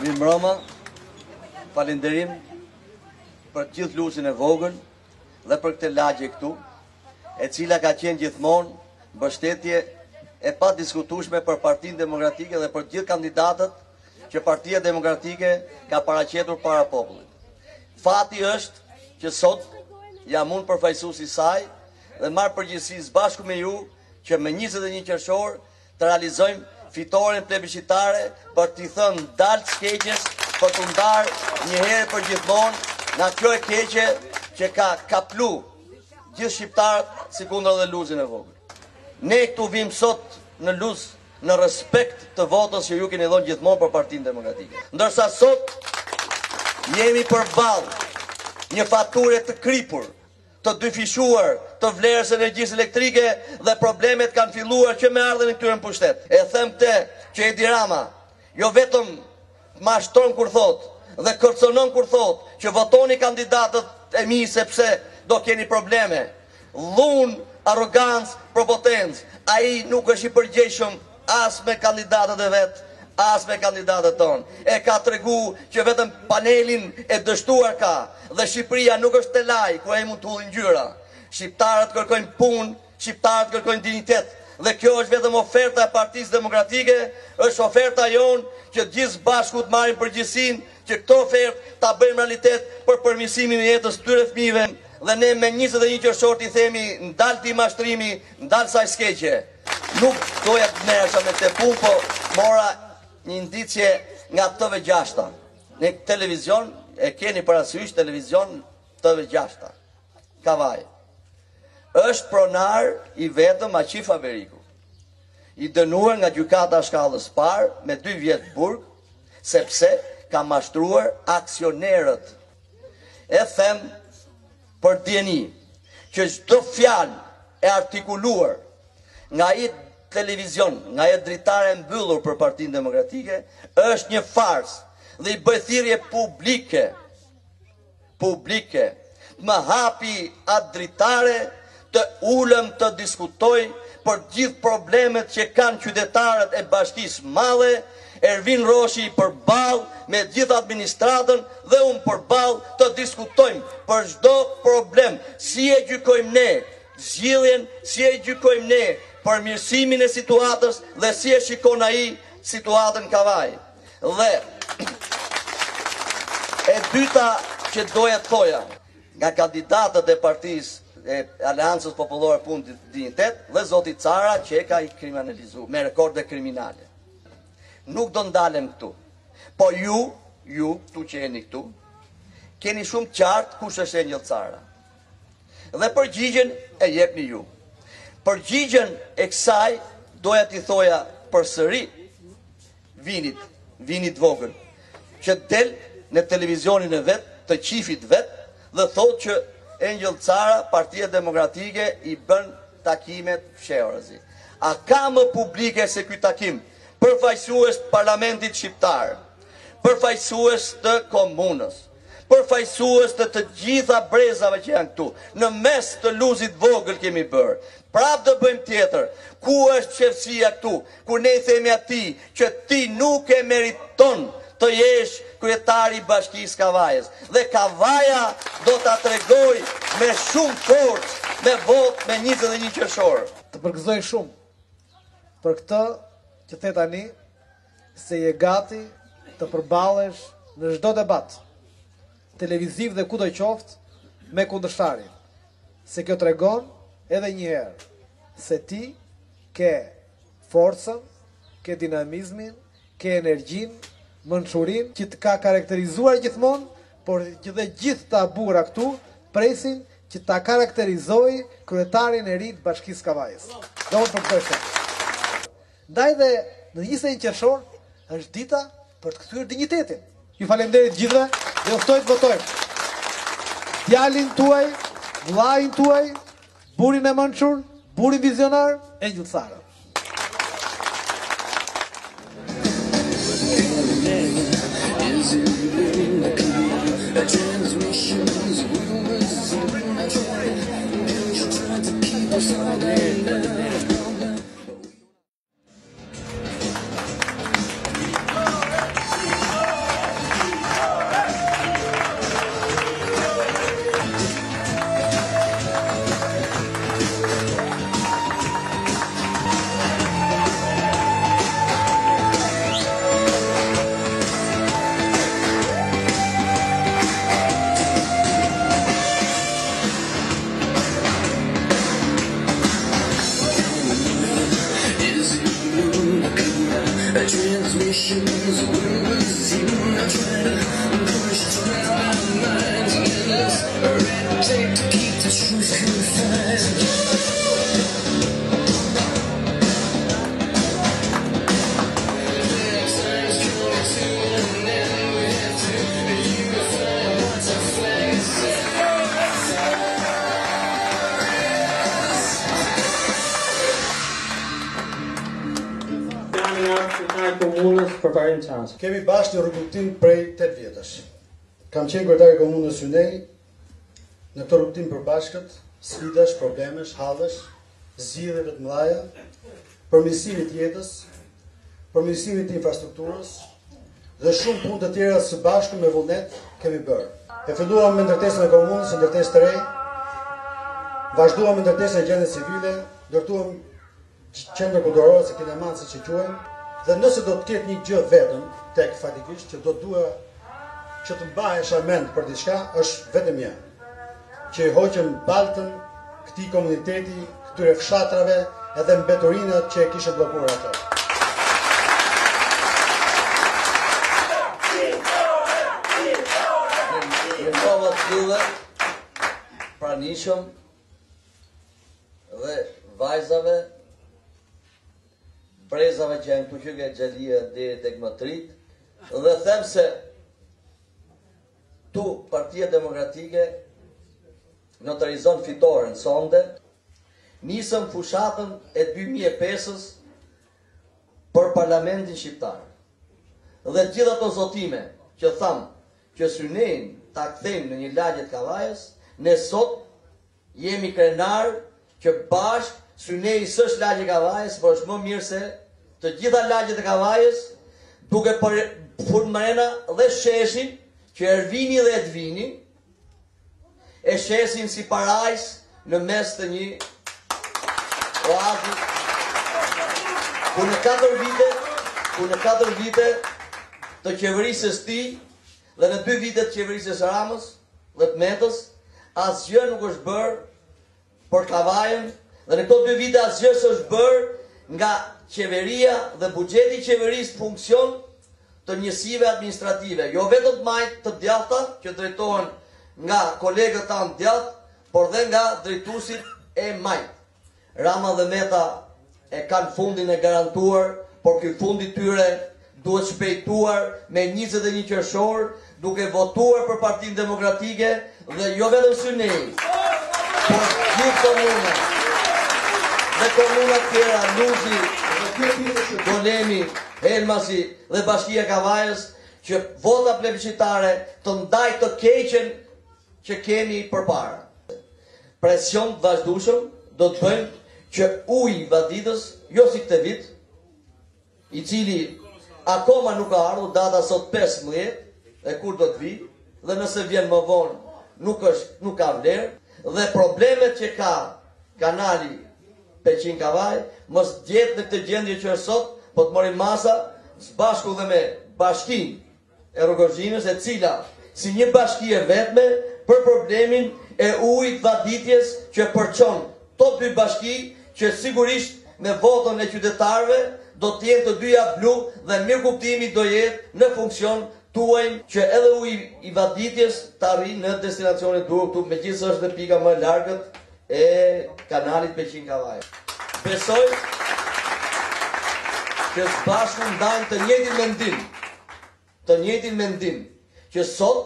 Mirëmbrëma, falenderim për gjithë lusin e vogël dhe për këtë lagje këtu, e cila ka qenë gjithmonë mbështetje e pa diskutueshme për Partinë Demokratike dhe për gjithë kandidatët që Partia Demokratike ka paraqetur para popullit. Fati është që sot jam unë përfaqësuesi i saj dhe marr përgjegjësi bashkë me ju që me 21 qershor të realizojmë fitoren plebiscitare për t'i thënë dalë të keqes, për të ndarë një herë për gjithmonë nga kjo e keqe që ka kaplu gjithë shqiptarët si kundër dhe luzin e vogël. Ne këtu vim sot në luz në respekt të votës që ju keni dhënë gjithmonë për Partinë Demokratike. Ndërsa sot jemi përballë një fature të kripur, të dyfishuar të vlerës energjisë elektrike dhe problemet kanë filluar që me ardhen e këtyre në pushtet. E them këtë që Edi Rama jo vetëm mashtron kur thot dhe kërcënon kur thot që votoni kandidatët e mi sepse do keni probleme. Dhun, arrogancë, prepotencë. Ai nuk është i përgjegjshëm as me kandidatët e vet, as me kandidatët tonë. E ka tregu që vetëm panelin e dështuar ka dhe Shqipëria nuk është te laj ku ai mund të ullin ngjyra. Shqiptarët kërkojnë punë, shqiptarët kërkojnë dinjitet. Dhe kjo është vetëm oferta e Partisë Demokratike, është oferta jonë që gjithë bashku të marrin përgjegjësinë që këtë ofertë ta bëjmë realitet për përmirësimin e jetës së këtyre fëmijëve. Dhe ne me 21 qershor i themi ndal ti mashtrimi, ndal saj skeqe. Nuk doja të merresha me këtë punë, po mora një indicje nga TV6. Në televizion e keni parasysh televizion TV6. Kavaj. Është pronar i vetëm Aqif Aberiku, i dënuar nga gjykata shkallës parë me 2 vjet burg, sepse ka mashtruar aksionerët. E them për dieni që çdo fjalë e artikuluar nga ai televizion, nga ai dritare mbyllur për Partinë Demokratike, është një farsë dhe i bëj thirrje publike. Më hapi atë dritare të ulëm të diskutoj për gjithë problemet që kanë qytetarët e Bashkisë Madhe, Ervin Roshi përballë me gjithë administratën dhe unë përballë të diskutojmë për çdo problem, si e gjykojmë ne zgjidhjen, si e gjykojmë ne përmirësimin e situatës dhe si e shikon ai situatën Kavaj. Dhe e dyta që doja të thoja, nga kandidatët e Partisë e Aleancës Popullore Punë Dinjitet dhe zoti Cara që e ka i kriminalizuar me rekorde kriminale. Nuk do ndalem këtu. Po ju këtu që jeni këtu, keni shumë qartë kush është Engjëll Cara. Dhe përgjigjen e jepni ju. Përgjigjen e kësaj doja t'i thoja përsëri vinit vogël, që del në televizionin e vet, të qifit vet, dhe thot që Engjëll Cara, Partia Demokratike i bën takimet fshehurazi. A ka më publike se ky takim? Përfaqësues të Parlamentit Shqiptar, përfaqësues të komunës, përfaqësues të gjitha brezave që janë këtu, në mes të luzit vogël kemi bërë. Prap të bëjmë tjetër, ku është qeveria këtu, ku ne i themi atij që ti nuk e meriton të jesh kryetari i Bashkisë Kavajës. Dhe Kavaja do ta tregoj me shumë forcë, me votë me 21 qershor. Të përgëzoj shumë për këtë që the tani se je gati të përballesh në çdo debat televiziv dhe kudo qoftë me kundërshtarin. Se kjo tregon edhe një herë se ti ke forcën, ke dinamizmin, ke energjinë, mençurinë që të ka karakterizuar gjithmonë, por që dhe gjithë ta burra këtu presin që ta karakterizojë kryetarin e ri të Bashkisë Kavajës. Do të përkthej. Ndaj dhe në 21 qershor është dita për të kthyer dinjitetin. Ju falenderoj gjithëve dhe ju ftoj të votojmë. Djalin tuaj, vllain tuaj, burin e mençur, burin vizionar, Engjëll Cara. Farim Çanës. Kemi bashkë një rrugtim prej 8 vjetësh. Kam qenë kryetari i komunës Synej në këtë rrugtim përbashkët, sfidash, problemesh, hallesh, zgjidhjeve të mëdha, përmirësimit të jetës, përmirësimit të infrastrukturës dhe shumë punë të tjera së bashku me vullnet kemi bërë. E filluam me ndërtesën e komunës, ndërtesë të re, vazhduam me ndërtesën e gjendjes civile, ndërtuam qendër kulturore, se kineman siç e quajmë, dhe nëse do të ketë një gjë vetëm tek fatikisht që do dua që të mbahesh mend për diçka, është vetëm një. Që i hoqëm baltën këtij komuniteti, këtyre fshatrave, edhe mbeturinat që e kishte bllokuar ato. Njëndova të gyllë, pranishëm dhe vajzave, brezave që janë këtu që nga Xhalia deri tek Motrit, dhe them se tu Partia Demokratike notarizon fitoren sonde, nisëm fushatën e 2005-ës për Parlamentin Shqiptar. Dhe gjitha ato zotime që thamë që Synejn ta kthejmë në një lagje të Kavajës, ne sot jemi krenar që bashkë Synej s'është lagje Kavajës, por është më mirë se të gjitha lagjet e Kavajës, duke për Furmrena dhe sheshin që Ervini dhe Edvini e shesin si parajs në mes të një oazi ku në 4 vite të qeverisës ti dhe në 2 vite të qeverisës Ramës dhe të Metës, asgjë nuk është bërë për Kavajën dhe në këto 2 vite asgjë s'është bërë nga qeveria dhe buxheti i qeverisë funksion të njësive administrative, jo vetëm të majtë të djathta që drejtohen nga kolegët tanë djathtë, por dhe nga drejtuesit e majtë. Rama dhe Meta e kanë fundin e garantuar, por ky fundi tyre duhet shpejtuar me 21 qershor, duke votuar për Partinë Demokratike dhe jo vetëm Synej, por gjithë komunat dhe komunat tjera, Luzi, Golemi, Helmasi dhe Bashkia Kavajës, që vota plebiscitare të ndajë të keqen që kemi përpara. Presion të vazhdueshëm do të bëjmë që uji i Vaditës, jo si këtë vit, i cili akoma nuk ka ardhur, data sot 15, e kur do të vi, dhe nëse vjen më vonë nuk ka vlerë, dhe problemet që ka kanali Peqin Kavaj, mos gjetë në këtë gjendje që është sot, po të morim masa, së bashku dhe me bashkin e Rogozhinës, e cila si një bashki e vetme për problemin e ujit Vaditjes që përçon të 2 bashki që sigurisht me votën e qytetarëve do të jenë të dyja blu dhe mirë kuptimi do jetë në funksion tuajnë që edhe uji i Vaditjes të arrijë në destinacionin duhur këtu, megjithëse është dhe pika më e largët e kanalit Peqin Kavaj. Besoj që së bashku ndajnë të njëjtin mendim, që sot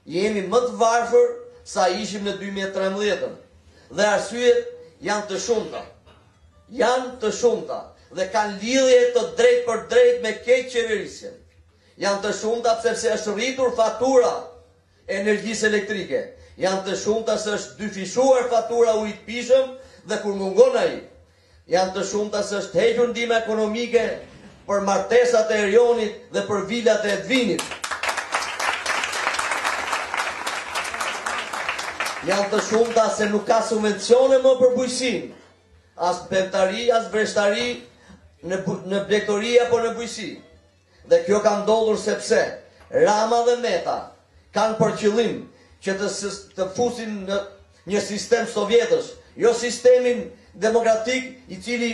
jemi më të varfër sa ishim në 2013, dhe arsyet janë të shumta, dhe kanë lidhje të drejt për drejt me keq qeverisjen. Janë të shumta sepse është rritur fatura energjisë elektrike, janë të shumta se është dyfishuar fatura ujit pishëm dhe kur mungon ai. Janë të shumta se është hequr ndihma ekonomike për martesat e Erionit dhe për vilat e Edvinit. Janë të shumta se nuk ka subvencione më për bujqësinë, as pemtari, as vreshtari në blegtori apo në bujqësi. Dhe kjo ka ndodhur sepse Rama dhe Meta kanë për qëllim që të fusin në një sistem sovjetësh, jo sistemin demokratik i cili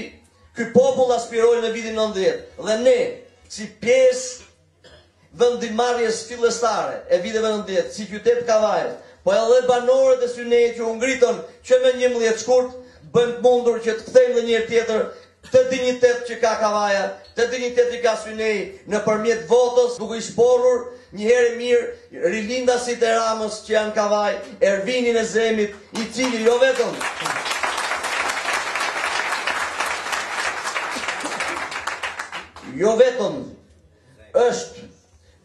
ky popull aspiroi në vitin 90. Dhe ne, si pjesë vendimarrjes fillestare e viteve 90, si qytet Kavajës, po edhe banorët e Synejit që u ngritën që me 11 shkurt, bëjmë të mundur që të kthejmë dhe njëherë tjetër këtë dignitet që ka Kavaja, këtë dignitet që ka Syneji nëpërmjet votës, duke i shporur njëherë mirë rilindasit e Ramës që janë Kavaj, Ervinin e Zemit, i cili jo vetëm është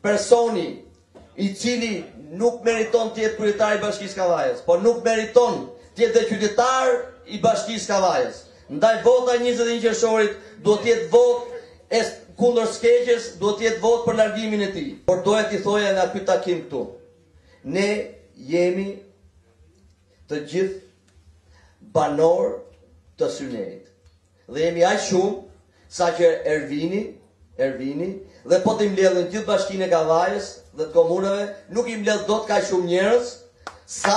personi i cili nuk meriton të jetë kryetar i Bashkisë Kavajës, por nuk meriton të jetë dhe qytetar i Bashkisë Kavajës. Ndaj vota 21 qershorit duhet të jetë votë kundër skeqjes, duhet të jetë votë për largimin e tij. Por doja t'i thoja nga ky takim këtu. Ne jemi të gjithë banor të Syneit. Dhe jemi aq shumë sa që Ervini dhe po të mbledhin gjithë bashkinë e Kavajës dhe të komunave, nuk i mbledh dot kaq shumë njerëz sa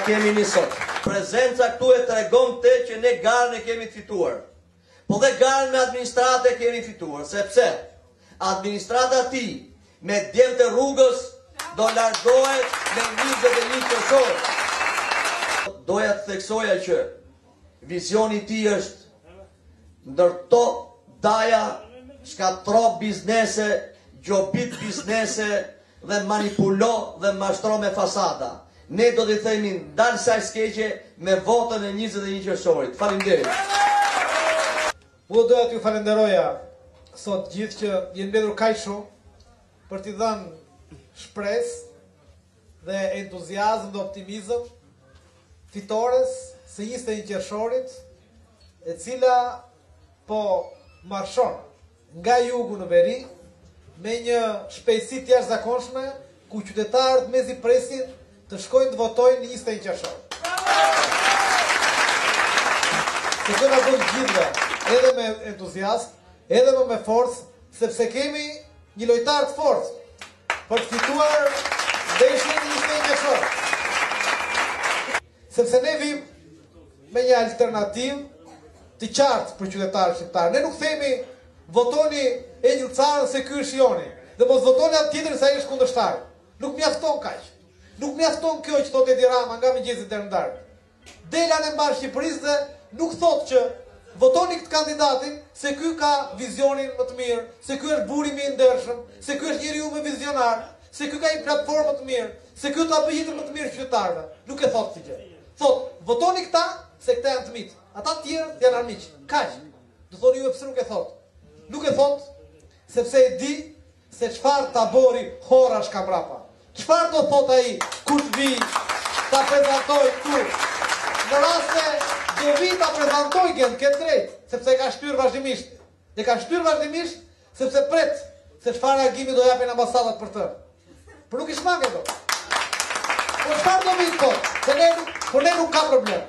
kemi ne sot. Prezenca këtu e tregon te që ne garën e kemi fituar. Po dhe garën me administratë e kemi fituar, sepse administrata ti me djemtë të rrugës do largohet me 21 qershor. Doja të theksoja që vizioni ti është ndërto daja, shkatro biznese, gjobit biznese dhe manipulo dhe mashtro me fasada. Ne do t'i themi ndalë saj skeqe me votën e 21 qershorit. Faleminderit. Unë doja t'ju falenderoja sot gjithë që jenë mbledhur kaq shumë për t'i dhënë shpresë dhe entuziazëm dhe optimizëm fitores së 21 qershorit, e cila po marshon nga jugu në veri me një shpejtësi të jashtëzakonshme ku qytetarët mezi presin të shkojnë të votojnë në 21 qershor. Se të nga bëjnë gjithve, edhe me entuziast, edhe me forcë, sepse kemi një lojtar të fortë për të fituar ndeshjen në 21 qershor. Sepse ne vim me një alternativë të qartë për qytetarët shqiptarë. Ne nuk themi votoni e Gjilcarën se ky është joni, dhe mos votoni atë tjetër se ai është kundërshtar. Nuk mjafton kaq. Nuk mjafton kjo që thotë Edi Rama nga mëngjesi deri në darkë. Dela në mbar Shqipërisë dhe nuk thotë që votoni këtë kandidatin se ky ka vizionin më të mirë, se ky është buri më i ndershëm, se ky është njeriu më vizionar, se ky ka një platformë më të mirë, se ky ta bëjë jetën më të mirë qytetarëve. Nuk e thotë këtë gjë. Thotë votoni këta se këta janë të mitë. Ata të tjerë janë armiq. Kaq. Do thoni ju pse nuk e thot. Nuk e thot sepse e di se çfarë tabori horrash ka mbrapa. Çfarë do thot ai kur të vi ta prezantoj këtu? Në rast se do vi ta prezantoj këtë drejt, sepse e ka shtyr vazhdimisht. E ka shtyr vazhdimisht sepse pret se çfarë reagimi do japin ambasadat për të. Por nuk i shmange do. Po çfarë do vi thot? Por ne nuk ka problem.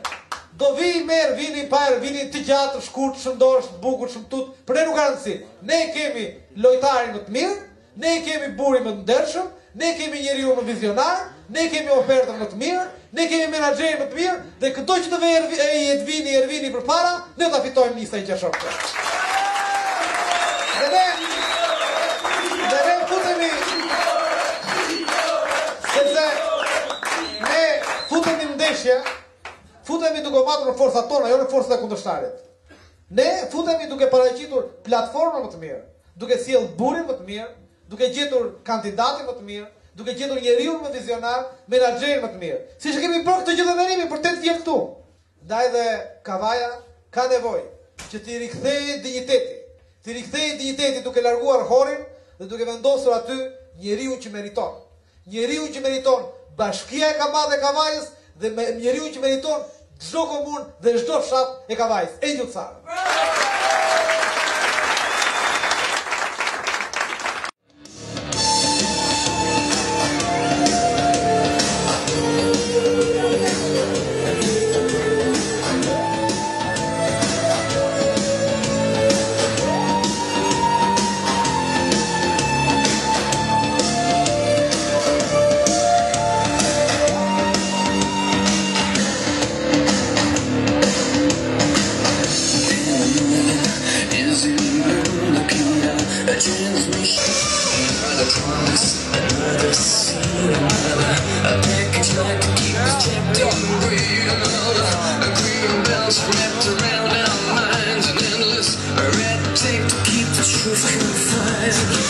Do vi merë, vini parë, vini të gjatë, shkurt, shëndosh, bukur, shëmtut, për ne nuk ka rëndësi. Ne kemi lojtarin më të mirë, ne kemi burin më të ndershëm, ne kemi njeriu më vizionar, ne kemi ofertën më të mirë, ne kemi menaxherin më të mirë, dhe këto që të vej Ervini përpara, ne ta fitojmë në 21 qershor. Dhe ne futemi, sepse ne futemi në ndeshje, futemi duke matur në forcat tona, jo në forcat e kundërshtarit. Ne futemi duke paraqitur platformën më të mirë, duke sjell burin më të mirë, duke gjetur kandidatin më të mirë, duke gjetur njeriu më vizionar, menaxherin më të mirë. Siç e kemi bërë këtë gjë vendimi për 8 vjet këtu. Ndaj dhe Kavaja ka nevojë që t'i rikthejë digniteti, duke larguar horrin dhe duke vendosur aty njeriu që meriton. Njeriu që meriton Bashkia e Madhe e Kavajës dhe njeriu që meriton çdo komunë dhe çdo fshat e Kavajës, e Gjilcarën. Wrapped around our minds, and endless red tape to keep the truth confined.